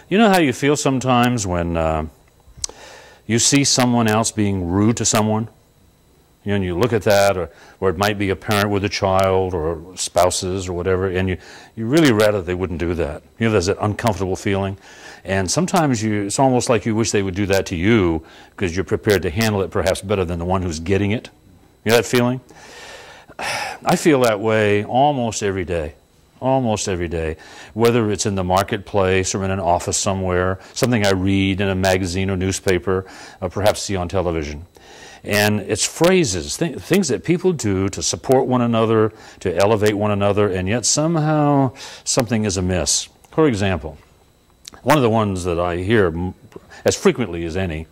You know how you feel sometimes when you see someone else being rude to someone? You know, and you look at that, or it might be a parent with a child, or spouses, or whatever, and you really rather they wouldn't do that. You know, there's that uncomfortable feeling. And sometimes it's almost like you wish they would do that to you because you're prepared to handle it perhaps better than the one who's getting it. You know that feeling? I feel that way almost every day. Almost every day, whether it's in the marketplace or in an office somewhere, something I read in a magazine or newspaper, or perhaps see on television. And it's phrases, things that people do to support one another, to elevate one another, and yet somehow something is amiss. For example, one of the ones that I hear as frequently as any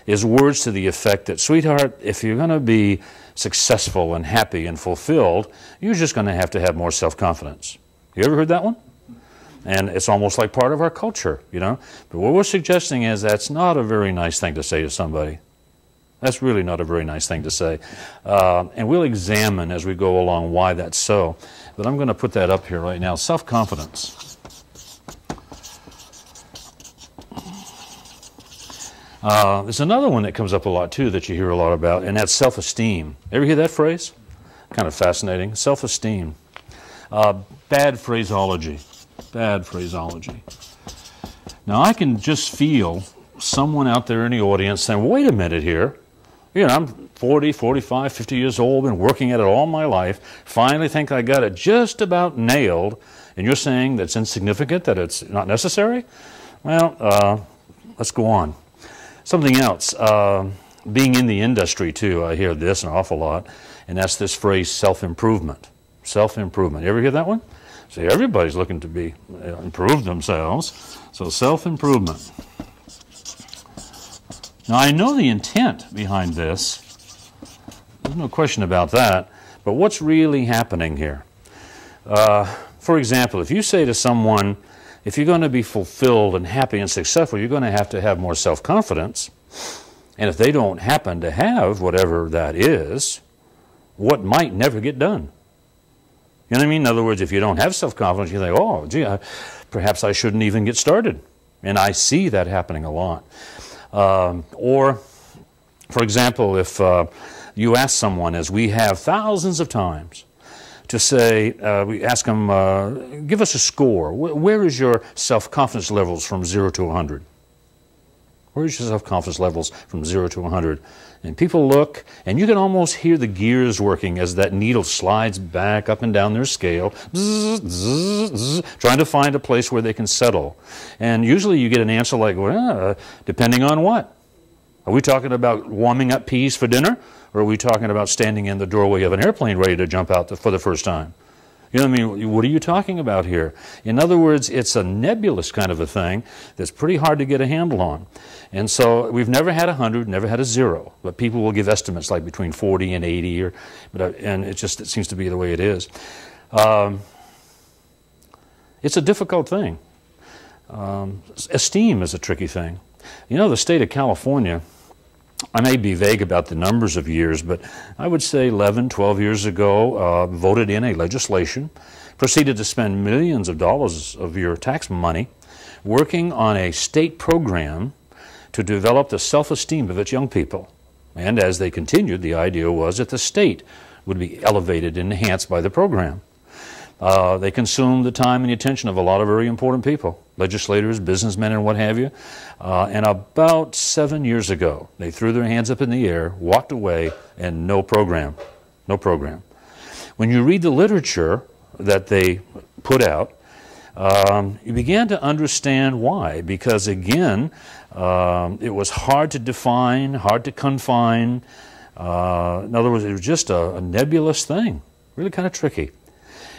is words to the effect that, sweetheart, if you're going to be successful and happy and fulfilled, you're just going to have more self-confidence. You ever heard that one? And it's almost like part of our culture, you know. But what we're suggesting is that's not a very nice thing to say to somebody. That's really not a very nice thing to say. And we'll examine as we go along why that's so. But I'm going to put that up here right now. Self-confidence. There's another one that comes up a lot, too, that you hear a lot about, and that's self-esteem. Ever hear that phrase? Kind of fascinating. Self-esteem. Bad phraseology. Bad phraseology. Now, I can just feel someone out there in the audience saying, wait a minute here. You know, I'm 40, 45, 50 years old, been working at it all my life, finally think I got it just about nailed, and you're saying that's insignificant, that it's not necessary? Well, let's go on. Something else, being in the industry too, I hear this an awful lot, and that's this phrase self-improvement. Self-improvement. You ever hear that one? See, everybody's looking to be improve themselves, so self-improvement. Now, I know the intent behind this. There's no question about that, but what's really happening here? For example, if you say to someone, if you're going to be fulfilled and happy and successful, you're going to have more self-confidence. And if they don't happen to have whatever that is, what might never get done? You know what I mean? In other words, if you don't have self-confidence, you think, oh, gee, perhaps I shouldn't even get started. And I see that happening a lot. Or, for example, if you ask someone, as we have thousands of times, to say, we ask them, give us a score. Where is your self-confidence levels from 0 to 100? Where is your self-confidence levels from 0 to 100? And people look, and you can almost hear the gears working as that needle slides back up and down their scale, zzz, zzz, zzz, trying to find a place where they can settle. And usually you get an answer like, well, depending on what? Are we talking about warming up peas for dinner? Or are we talking about standing in the doorway of an airplane ready to jump out for the first time? You know what I mean? What are you talking about here? In other words, it's a nebulous kind of a thing that's pretty hard to get a handle on. And so we've never had 100, never had a 0. But people will give estimates like between 40 and 80, and it seems to be the way it is. It's a difficult thing. Esteem is a tricky thing. You know, the state of California, I may be vague about the numbers of years, but I would say 11, 12 years ago, voted in a legislation, proceeded to spend millions of dollars of your tax money working on a state program to develop the self-esteem of its young people. And as they continued, the idea was that the state would be elevated and enhanced by the program. They consumed the time and the attention of a lot of very important people, legislators, businessmen, and what have you. And about 7 years ago, they threw their hands up in the air, walked away, and no program. No program. When you read the literature that they put out, you began to understand why. Because again, it was hard to define, hard to confine. In other words, it was just a nebulous thing, really kind of tricky.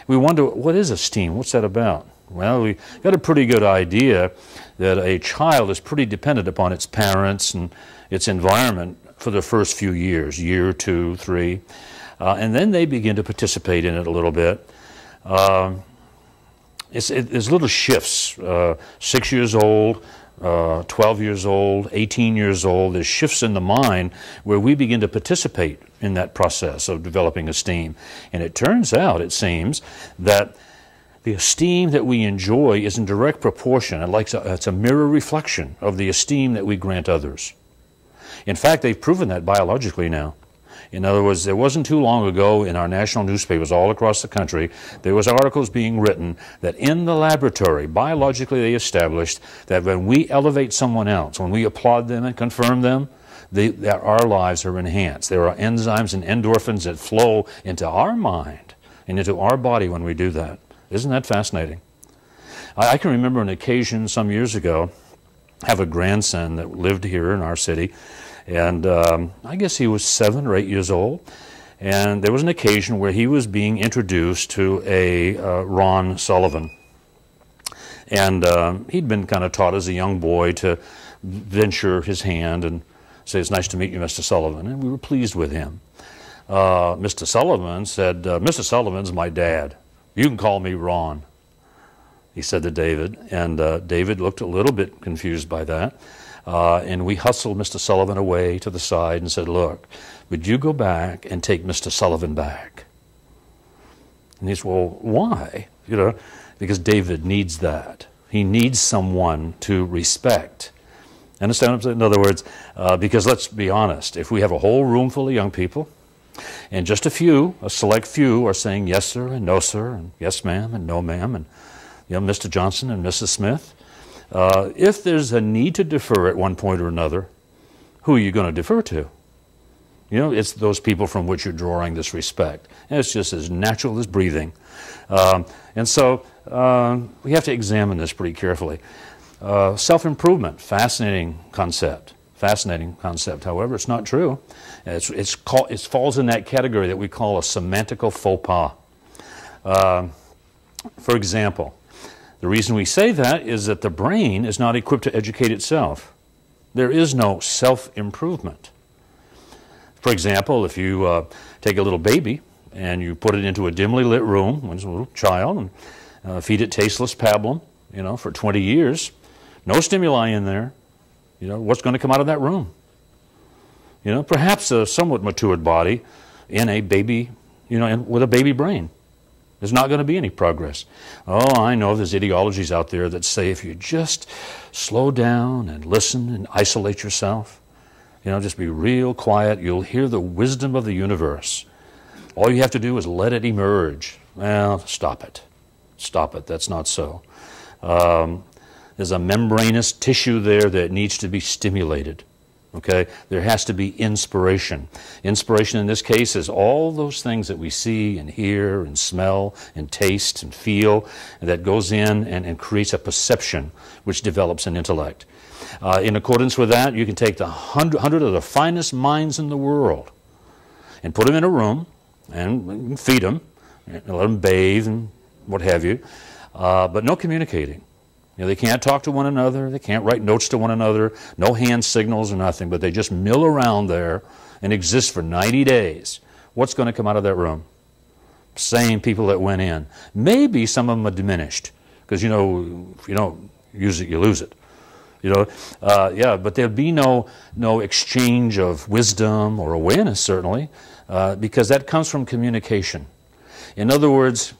We wonder, what is esteem? What's that about? Well, we got a pretty good idea that a child is pretty dependent upon its parents and its environment for the first few years, year, 2, 3, and then they begin to participate in it a little bit. There's little shifts, 6 years old, 12 years old, 18 years old. There's shifts in the mind where we begin to participate in that process of developing esteem. And it turns out, it seems, that The esteem that we enjoy is in direct proportion. It's a mirror reflection of the esteem that we grant others. In fact, they've proven that biologically now. In other words, there wasn't too long ago in our national newspapers all across the country, there was articles being written that in the laboratory, biologically they established that when we elevate someone else, when we applaud them and confirm them, that our lives are enhanced. There are enzymes and endorphins that flow into our mind and into our body when we do that. Isn't that fascinating? I can remember an occasion some years ago, I have a grandson that lived here in our city, and I guess he was 7 or 8 years old. And there was an occasion where he was being introduced to a Ron Sullivan. And he'd been kind of taught as a young boy to venture his hand and say, "It's nice to meet you, Mr. Sullivan." And we were pleased with him. Mr. Sullivan said, "Mr. Sullivan's my dad. You can call me Ron," he said to David. And David looked a little bit confused by that. And we hustled Mr. Sullivan away to the side and said, "Look, would you go back and take Mr. Sullivan back?" And he said, "Well, why?" Because David needs that. He needs someone to respect. Understand what I'm saying? In other words, because let's be honest, if we have a whole room full of young people, and just a select few are saying yes, sir, and no, sir, and yes, ma'am, and no, ma'am, and Mr. Johnson and Mrs. Smith, if there's a need to defer at one point or another, who are you going to defer to? It's those people from which you're drawing this respect. And it's just as natural as breathing. And so we have to examine this pretty carefully. Self-improvement, fascinating concept. However, it's not true. It falls in that category that we call a semantical faux pas. For example, the reason we say that is that the brain is not equipped to educate itself. There is no self-improvement. For example, if you take a little baby and you put it into a dimly lit room, when it's a little child, and feed it tasteless pablum, for 20 years, no stimuli in there, what's going to come out of that room? Perhaps a somewhat matured body in a baby, with a baby brain. There's not going to be any progress. Oh, I know there's ideologies out there that say if you just slow down and listen and isolate yourself, just be real quiet, you'll hear the wisdom of the universe. All you have to do is let it emerge. Well, stop it. That's not so. There's a membranous tissue there that needs to be stimulated. Okay? There has to be inspiration. Inspiration in this case is all those things that we see and hear and smell and taste and feel, and that goes in and creates a perception which develops an intellect. In accordance with that, you can take the 100 of the finest minds in the world and put them in a room and feed them and let them bathe and what have you, but no communicating. They can't talk to one another. They can't write notes to one another. No hand signals or nothing, but they just mill around there and exist for 90 days. What's going to come out of that room? Same people that went in. Maybe some of them are diminished because, if you don't use it, you lose it. But there'll be no exchange of wisdom or awareness, certainly, because that comes from communication. In other words,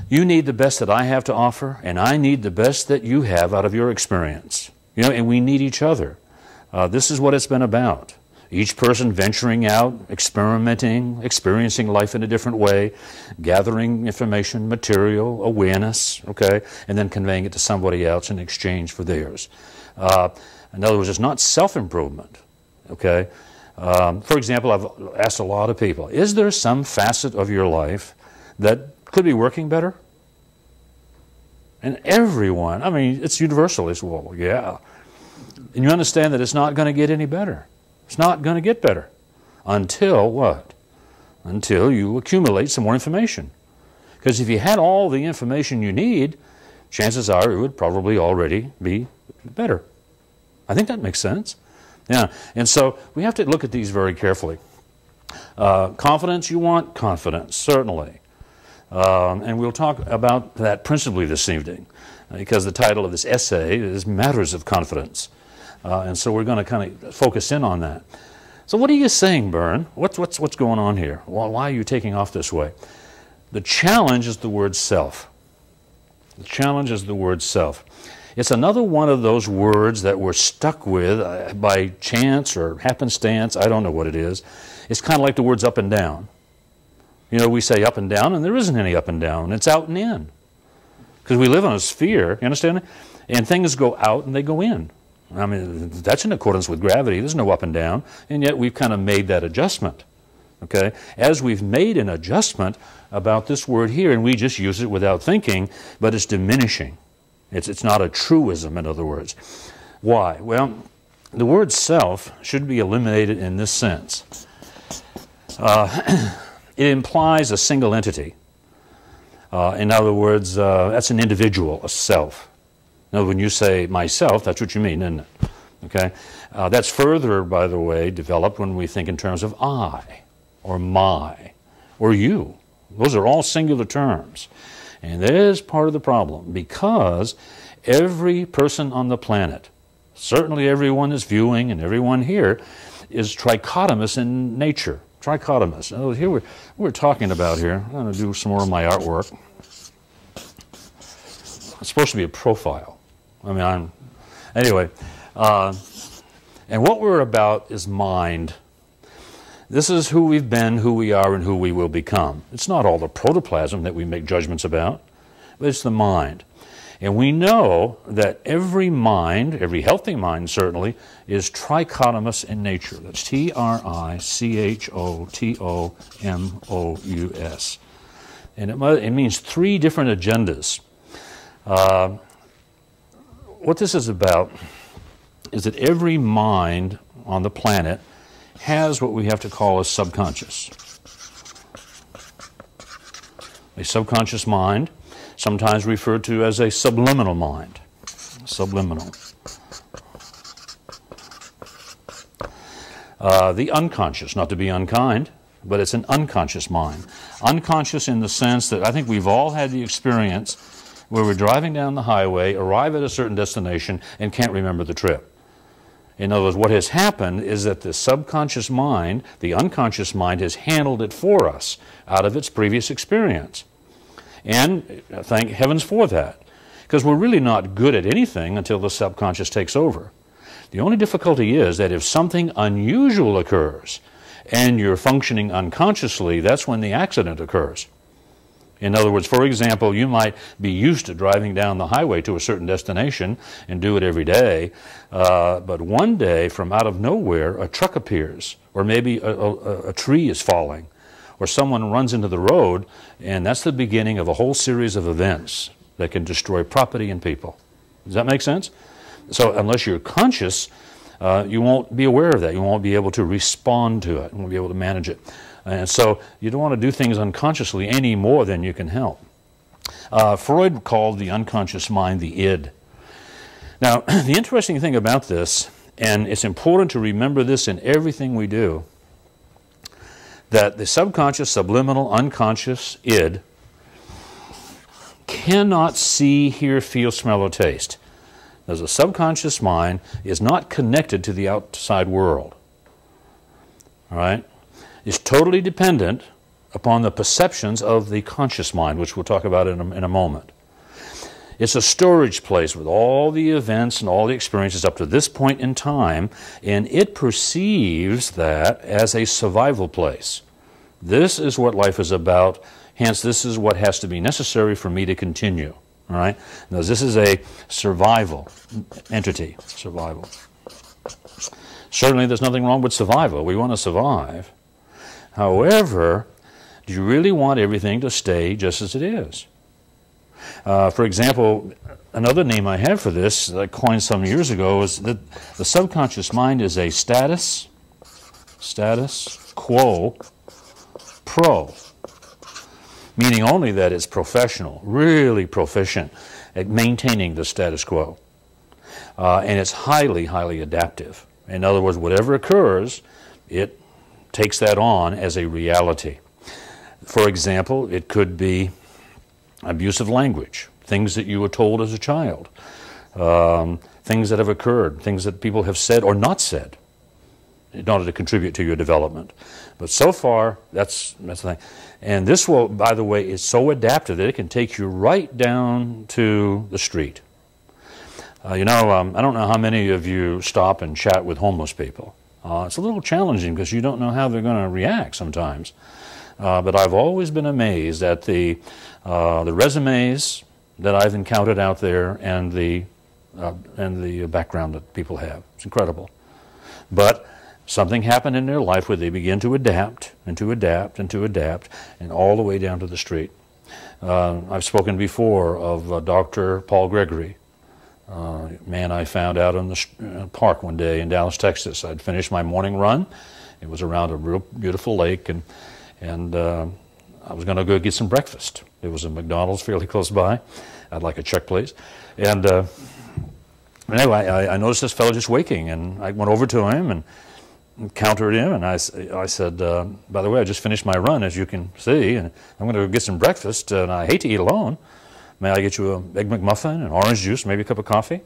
you need the best that I have to offer, and I need the best that you have out of your experience. And we need each other. This is what it's been about. Each person venturing out, experimenting, experiencing life in a different way, gathering information, material, awareness, okay, and then conveying it to somebody else in exchange for theirs. In other words, it's not self-improvement, okay? For example, I've asked a lot of people, is there some facet of your life that could be working better? And everyone, it's universal. It's, well, yeah. And you understand that it's not going to get any better. It's not going to get better. Until what? Until you accumulate some more information. Because if you had all the information you need, chances are it would probably already be better. I think that makes sense. Yeah. And so we have to look at these very carefully. Confidence, you want confidence, certainly. And we'll talk about that principally this evening, because the title of this essay is Matters of Confidence. And so we're going to kind of focus in on that. So what are you saying, Byrne? What's going on here? Why are you taking off this way? The challenge is the word self. The challenge is the word self. It's another one of those words that we're stuck with by chance or happenstance. I don't know what it is. It's kind of like the words up and down. You know, we say up and down, and there isn't any up and down. It's out and in. Because we live on a sphere, you understand? And things go out and they go in. I mean, that's in accordance with gravity. There's no up and down. And yet we've kind of made that adjustment. Okay? As we've made an adjustment about this word here, and we just use it without thinking, but it's diminishing. It's not a truism, in other words. Why? Well, the word self should be eliminated in this sense. It implies a single entity. In other words, that's an individual, a self. Now, when you say myself, that's what you mean, isn't it? Okay? That's further, by the way, developed when we think in terms of I, or my, or you. Those are all singular terms. And there's part of the problem, because every person on the planet, certainly everyone that's viewing and everyone here, is trichotomous in nature. Trichotomous. Oh, here we're talking about here. I'm going to do some more of my artwork. It's supposed to be a profile. I mean, anyway. And what we're about is mind. This is who we've been, who we are, and who we will become. It's not all the protoplasm that we make judgments about, but it's the mind. And we know that every mind, every healthy mind certainly, is trichotomous in nature. That's trichotomous. And it means three different agendas. What this is about is that every mind on the planet has what we have to call a subconscious. A subconscious mind, sometimes referred to as a subliminal mind. Subliminal. The unconscious, not to be unkind, but it's an unconscious mind. Unconscious in the sense that I think we've all had the experience where we're driving down the highway, arrive at a certain destination, and can't remember the trip. In other words, what has happened is that the subconscious mind, the unconscious mind, has handled it for us out of its previous experience. And thank heavens for that, because we're really not good at anything until the subconscious takes over. The only difficulty is that if something unusual occurs and you're functioning unconsciously, that's when the accident occurs. In other words, for example, you might be used to driving down the highway to a certain destination and do it every day, but one day, from out of nowhere, a truck appears, or maybe a tree is falling, or someone runs into the road, and that's the beginning of a whole series of events that can destroy property and people. Does that make sense? So unless you're conscious, you won't be aware of that. You won't be able to respond to it. You won't be able to manage it. And so you don't want to do things unconsciously any more than you can help. Freud called the unconscious mind the id. Now, the interesting thing about this, and it's important to remember this in everything we do, that the subconscious, subliminal, unconscious id cannot see, hear, feel, smell, or taste. As a subconscious mind is not connected to the outside world. All right? It's totally dependent upon the perceptions of the conscious mind, which we'll talk about in a moment. It's a storage place with all the events and all the experiences up to this point in time, and it perceives that as a survival place. This is what life is about, hence this is what has to be necessary for me to continue. All right? Now, this is a survival entity, survival. Certainly there's nothing wrong with survival. We want to survive. However, do you really want everything to stay just as it is? For example, another name I have for this that I coined some years ago is that the subconscious mind is a status quo pro, meaning only that it's professional, really proficient at maintaining the status quo. And it's highly, highly adaptive. In other words, whatever occurs, it takes that on as a reality. For example, it could be abusive language, things that you were told as a child, things that have occurred, things that people have said or not said. in order to contribute to your development. But so far, that's the thing. And this will, by the way, is so adaptive that it can take you right down to the street. I don't know how many of you stop and chat with homeless people. It's a little challenging because you don't know how they're going to react sometimes. But I've always been amazed at the resumes that I've encountered out there and the background that people have. It's incredible. But something happened in their life where they begin to adapt and to adapt and to adapt, and all the way down to the street. I've spoken before of Dr. Paul Gregory, man I found out in the park one day in Dallas, Texas. I'd finished my morning run. It was around a real beautiful lake, and I was going to go get some breakfast. It was a McDonald's fairly close by. I'd like a check, please. And anyway, I noticed this fellow just waking, and I went over to him and encountered him, and I said, by the way, I just finished my run, as you can see, and I'm going to go get some breakfast, and I hate to eat alone. May I get you an Egg McMuffin, an orange juice, maybe a cup of coffee?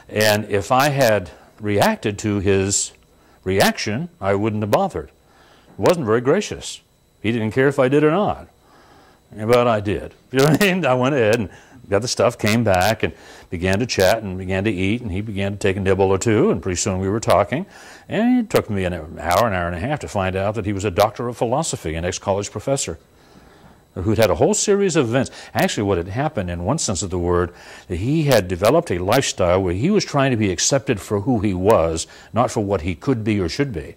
And if I had reacted to his reaction, I wouldn't have bothered. It wasn't very gracious. He didn't care if I did or not. But I did. You know what I mean? I went ahead and got the stuff, came back, and began to chat and began to eat, and he began to take a nibble or two, and pretty soon we were talking. And it took me an hour and a half to find out that he was a doctor of philosophy, an ex-college professor, who'd had a whole series of events. Actually, what had happened, in one sense of the word, that he had developed a lifestyle where he was trying to be accepted for who he was, not for what he could be or should be.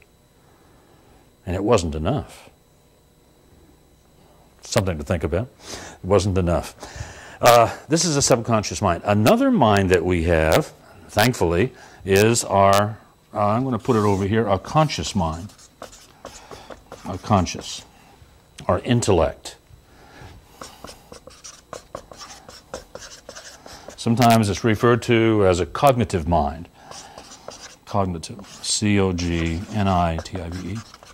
And it wasn't enough. Something to think about. It wasn't enough. This is a subconscious mind. Another mind that we have, thankfully, is our, I'm going to put it over here, our conscious mind. Our conscious. Our intellect. Sometimes it's referred to as a cognitive mind. Cognitive. C-O-G-N-I-T-I-V-E.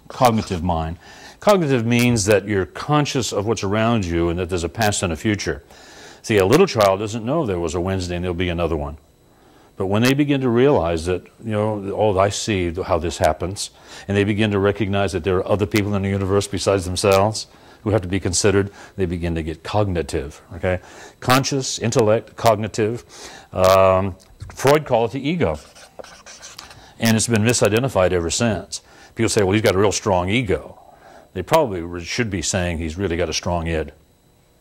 Cognitive mind. Cognitive means that you're conscious of what's around you and that there's a past and a future. See, a little child doesn't know there was a Wednesday and there'll be another one. But when they begin to realize that, oh, I see how this happens, and they begin to recognize that there are other people in the universe besides themselves who have to be considered, they begin to get cognitive, okay? Conscious, intellect, cognitive. Freud called it the ego. And it's been misidentified ever since. People say, well, he's got a real strong ego. They probably should be saying he's really got a strong id.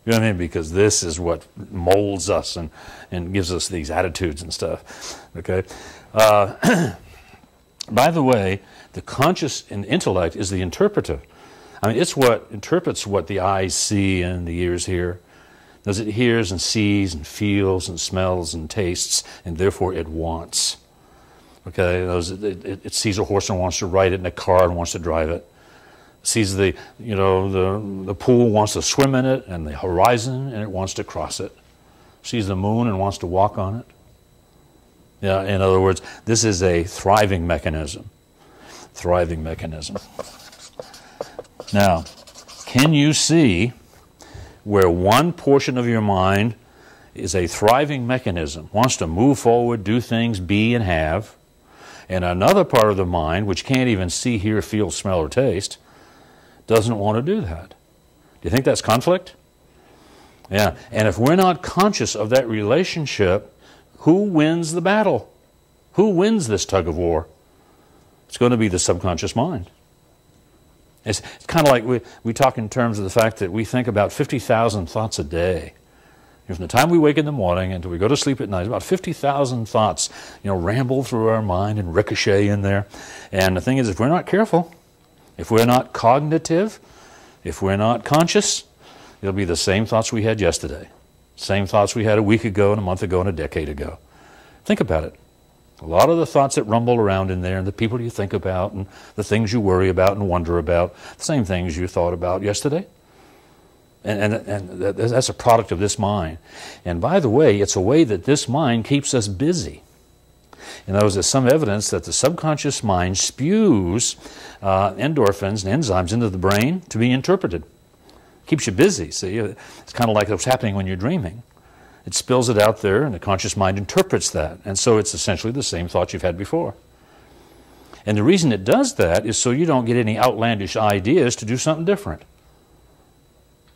You know what I mean? Because this is what molds us and gives us these attitudes and stuff. Okay. By the way, the conscious and intellect is the interpreter. I mean, it's what interprets what the eyes see and the ears hear. As it hears and sees and feels and smells and tastes, and therefore it wants. Okay, it sees a horse and wants to ride it, and a car and wants to drive it. Sees the pool, wants to swim in it, and the horizon, and it wants to cross it. Sees the moon and wants to walk on it. Yeah, in other words, this is a thriving mechanism. Thriving mechanism. Now, can you see where one portion of your mind is a thriving mechanism, wants to move forward, do things, be and have, and another part of the mind, which can't even see, hear, feel, smell, or taste, doesn't want to do that? Do you think that's conflict? Yeah, and if we're not conscious of that relationship, who wins the battle? Who wins this tug of war? It's going to be the subconscious mind. It's kind of like we talk in terms of the fact that we think about 50,000 thoughts a day. From the time we wake in the morning until we go to sleep at night, about 50,000 thoughts, ramble through our mind and ricochet in there. And the thing is, if we're not careful, if we're not cognitive, if we're not conscious, it'll be the same thoughts we had yesterday, same thoughts we had a week ago and a month ago and a decade ago. Think about it. A lot of the thoughts that rumble around in there and the people you think about and the things you worry about and wonder about, the same things you thought about yesterday. And that's a product of this mind. And by the way, it's a way that this mind keeps us busy. In other words, there's some evidence that the subconscious mind spews endorphins and enzymes into the brain to be interpreted. Keeps you busy, see? It's kind of like what's happening when you're dreaming. It spills it out there, and the conscious mind interprets that. And so it's essentially the same thought you've had before. And the reason it does that is so you don't get any outlandish ideas to do something different.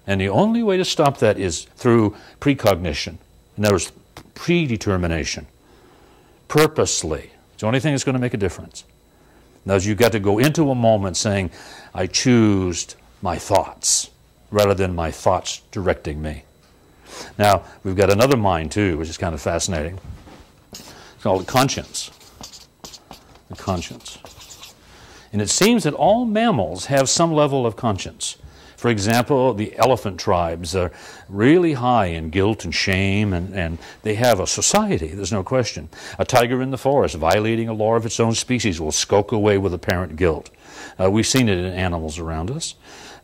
And the only way to stop that is through precognition. In other words, predetermination. Purposely. It's the only thing that's going to make a difference. In other words, you've got to go into a moment saying, I choose my thoughts, rather than my thoughts directing me. Now, we've got another mind, too, which is kind of fascinating. It's called conscience. The conscience. And it seems that all mammals have some level of conscience. For example, the elephant tribes are really high in guilt and shame, and they have a society, there's no question. A tiger in the forest violating a law of its own species will skulk away with apparent guilt. We've seen it in animals around us.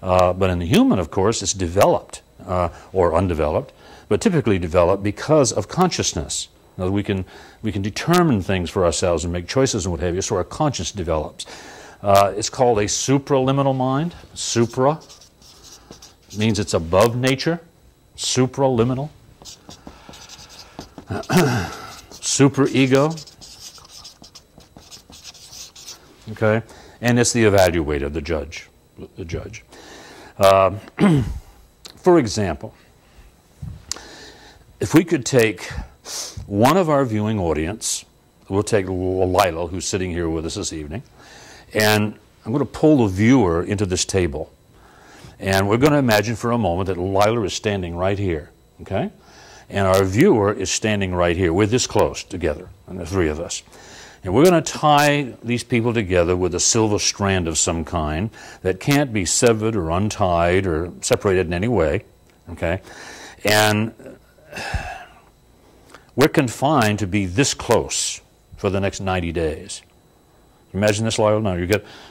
But in the human, of course, it's developed, or undeveloped, but typically developed because of consciousness. Now, we can determine things for ourselves and make choices and what have you, so our conscience develops. It's called a supraliminal mind. Supra means it's above nature. Supraliminal. Superego. Okay, and it's the evaluator, the judge. The judge. For example, if we could take one of our viewing audience, we'll take Lila, who's sitting here with us this evening, and I'm going to pull the viewer into this table. And we're going to imagine for a moment that Lila is standing right here, okay? And our viewer is standing right here. We're this close together, and the three of us. And we're going to tie these people together with a silver strand of some kind that can't be severed or untied or separated in any way, okay? And we're confined to be this close for the next 90 days. Imagine this, Lyle. Now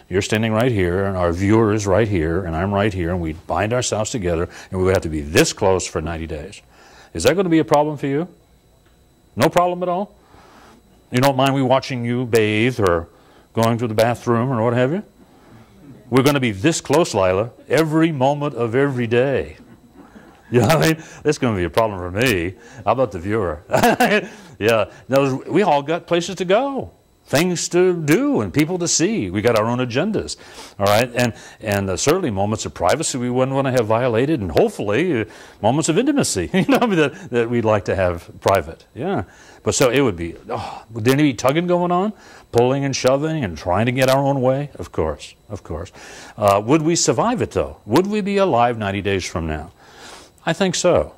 you're standing right here, and our viewer is right here, and I'm right here, and we bind ourselves together, and we would have to be this close for 90 days. Is that going to be a problem for you? No problem at all? You don't mind me watching you bathe or going to the bathroom or what have you? We're going to be this close, Lila, every moment of every day. You know what I mean? That's going to be a problem for me. How about the viewer? Yeah. Now, we all got places to go, things to do, and people to see. We got our own agendas, all right? And certainly moments of privacy we wouldn't want to have violated, and hopefully moments of intimacy, you know, that we'd like to have private. Yeah. But so it would be, would there be tugging going on? Pulling and shoving and trying to get our own way? Of course, of course. Would we survive it, though? Would we be alive 90 days from now? I think so.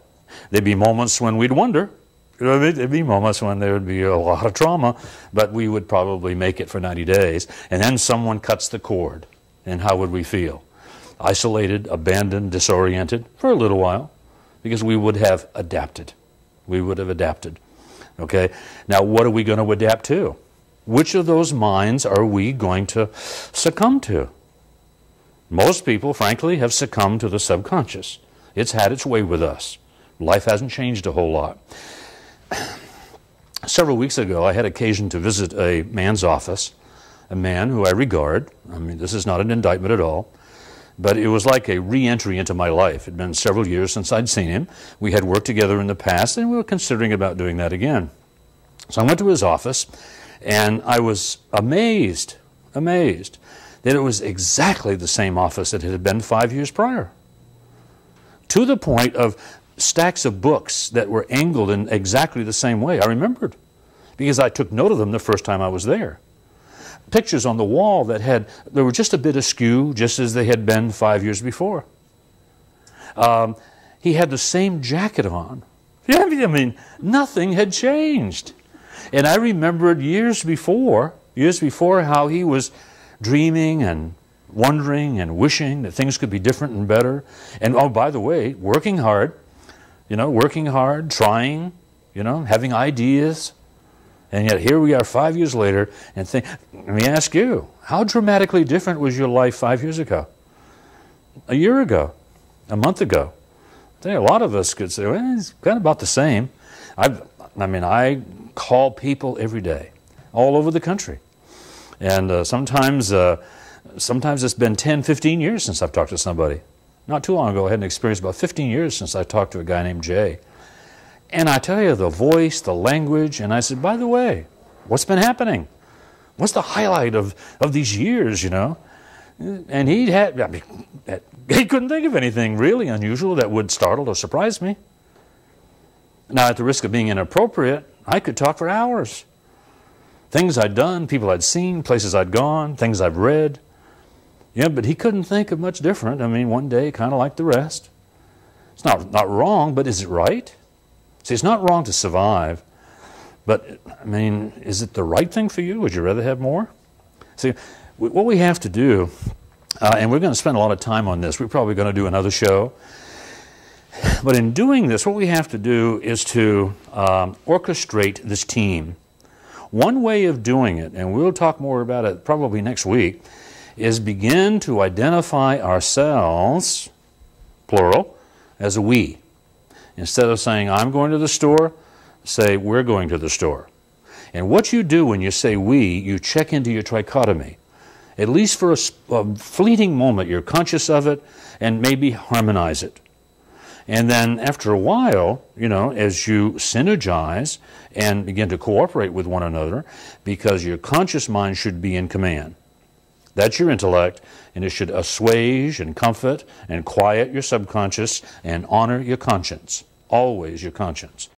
There'd be moments when we'd wonder. You know what I mean? There'd be moments when there would be a lot of trauma, but we would probably make it for 90 days. And then someone cuts the cord. And how would we feel? Isolated, abandoned, disoriented for a little while, because we would have adapted. We would have adapted. Okay? Now, what are we going to adapt to? Which of those minds are we going to succumb to? Most people, frankly, have succumbed to the subconscious. It's had its way with us. Life hasn't changed a whole lot. Several weeks ago, I had occasion to visit a man's office, a man who I regard. I mean, this is not an indictment at all, but it was like a re-entry into my life. It had been several years since I'd seen him. We had worked together in the past, and we were considering about doing that again. So I went to his office, and I was amazed that it was exactly the same office that it had been 5 years prior. To the point of stacks of books that were angled in exactly the same way. I remembered, because I took note of them the first time I was there. Pictures on the wall that were just a bit askew, just as they had been 5 years before. He had the same jacket on. I mean, nothing had changed. And I remembered years before how he was dreaming and wondering and wishing that things could be different and better. And, oh, by the way, working hard, trying, having ideas. And yet here we are 5 years later, and let me ask you, how dramatically different was your life 5 years ago? A year ago? A month ago? I think a lot of us could say, well, it's kind of about the same. I call people every day, all over the country. And sometimes it's been 10, 15 years since I've talked to somebody. Not too long ago, I had an experience about 15 years since I talked to a guy named Jay. And I tell you, the voice, the language, and I said, by the way, what's been happening? What's the highlight of these years, you know? And he couldn't think of anything really unusual that would startle or surprise me. Now, at the risk of being inappropriate, I could talk for hours. Things I'd done, people I'd seen, places I'd gone, things I've read. Yeah, but he couldn't think of much different. I mean, one day, kind of like the rest. It's not wrong, but is it right? See, it's not wrong to survive, but, I mean, is it the right thing for you? Would you rather have more? See, what we have to do, and we're going to spend a lot of time on this. We're probably going to do another show. But in doing this, what we have to do is to orchestrate this team. One way of doing it, and we'll talk more about it probably next week, is begin to identify ourselves, plural, as a we. Instead of saying, I'm going to the store, say, we're going to the store. And what you do when you say we, you check into your trichotomy. At least for a fleeting moment, you're conscious of it and maybe harmonize it. And then after a while, you know, as you synergize and begin to cooperate with one another, because your conscious mind should be in command. That's your intellect, and it should assuage and comfort and quiet your subconscious and honor your conscience, always your conscience.